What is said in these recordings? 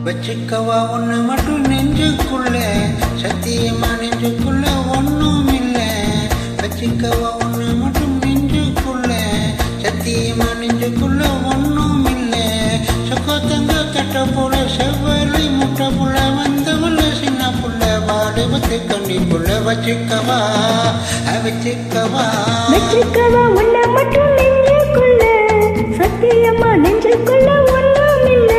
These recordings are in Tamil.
வச்சுக்கவா ஒண்ணு மட்டும் நெஞ்சுக்குள்ள, சத்தியமா நெஞ்சுக்குள்ள ஒண்ணும் இல்ல. வச்சுக்கவா ஒண்ணு மட்டும் நெஞ்சுக்குள்ள, சத்தியமா நெஞ்சுக்குள்ள ஒண்ணும் இல்ல. சொக்கத்தங்க கட்ட போல செவ்வலை முட்டை புள்ள வந்தவள்ள சின்ன புள்ள வாடுவத்து கண்ணி புள்ள. வச்சுக்கவா வச்சுக்கவா வச்சுக்கவா ஒண்ணு மட்டும் நெஞ்சுக்குள்ள, சத்தியமா நெஞ்சுக்குள்ள ஒண்ணும் இல்ல.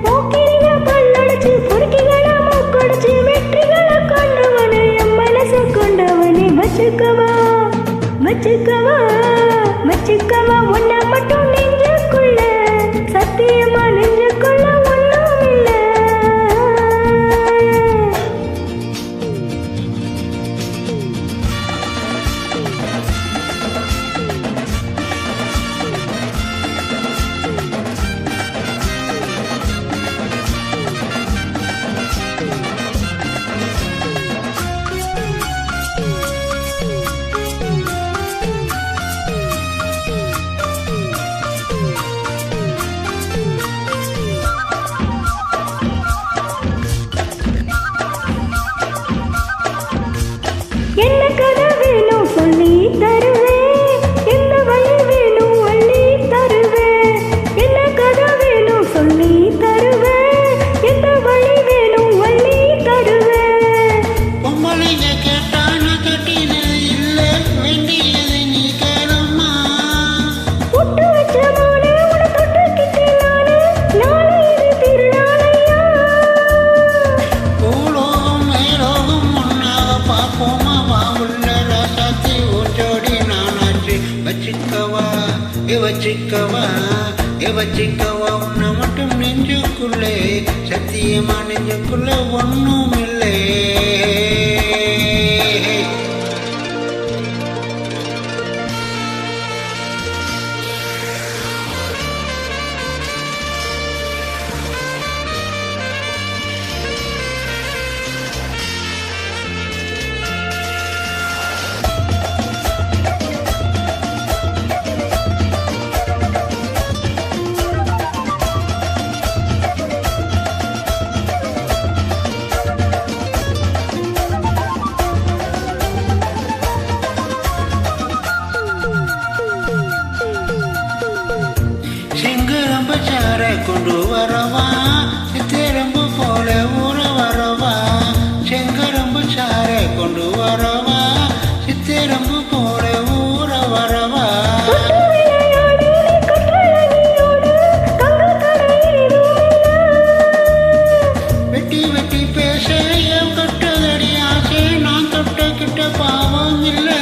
போக்கிரிக பல்லடிச்சு பொறுக்கிகளை மூக்கடிச்சு வெற்றிகளை கொண்டவனே என் மனச கொண்டவனே. வச்சுக்கவா வச்சுக்கவா வச்சுக்கவா ஒண்ணு மட்டும் நெஞ்சுக்குள்ள, சத்தியமா நெஞ்சுக்குள்ள ஒண்ணும் இல்ல. என்ன கதை வேணும் சொல்லி தருவேன், எந்த வழி வேணும் அள்ளி தருவேன். என்ன கதை வேணும் சொல்லி தருவேன், எந்த வழி வேணும் அள்ளி தருவேன். பொம்பளைங்க கேட்டான கட்டின இல்ல, வேண்டியது நீ கேளம்மா. புட்டு வச்ச மானே உன தொட்டுக்கிட்டு நானே, நாளை இது திருநாளையா. பூலோகம் மேலோகம் ஒன்னாக பார்ப்போமா, வாவுள்ள ராசாத்தி ஊஞ்சோடி நானாச்சு. வச்சுக்கவா வச்சுக்கவா வச்சுக்கவா உன்னை மட்டும் நெஞ்சுக்குள்ளே, சத்தியமா நெஞ்சுக்குள்ள ஒண்ணும் இல்லை. செங்கரம்பு சார கொண்டு வரவா, சித்திரம்பு போல ஊற வரவா. செங்கரம்பு சார கொண்டு வரவா, சித்திரம்பு போல ஊற வரவா. தொட்டு விளையாடி நீ கற்றழகியோடு தங்க தடையேதுமில்ல. வெட்டி வெட்டி பேச என் கட்டதடி ஆசை, நான் தொட்ட கிட்ட பாவம் இல்லை.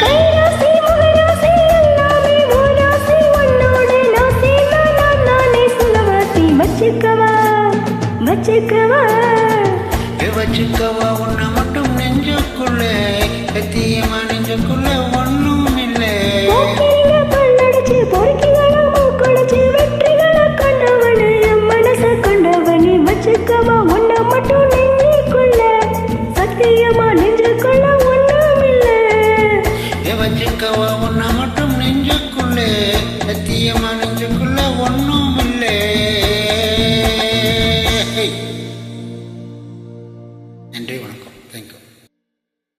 கைராசி முகராசி எல்லாமே ஓராசி, உன்னோடு நாசி நான் நானே சொல்லவாசி. வச்சுக்கவா வச்சுக்கவா வச்சுக்கவா உன்னை மட்டும் நெஞ்சுக்குள்ளே, சத்தியமா நெஞ்சுக்குள்ள ஒண்ணும் இல்லை. போக்கிரிக பல்லடிச்சு பொறுக்கிகளை மூக்கடிச்சு வெற்றிகளை கொண்டவனே என் மனச கொண்டவனே. வச்சுக்கவா ஒண்ணு மட்டும் நெஞ்சுக்குள்ள, சத்தியமா நெஞ்சுக்குள்ள ஒண்ணும் இல்ல. வச்சுக்கவா உன்னை மட்டும் நெஞ்சுக்குள்ளே, சத்தியமா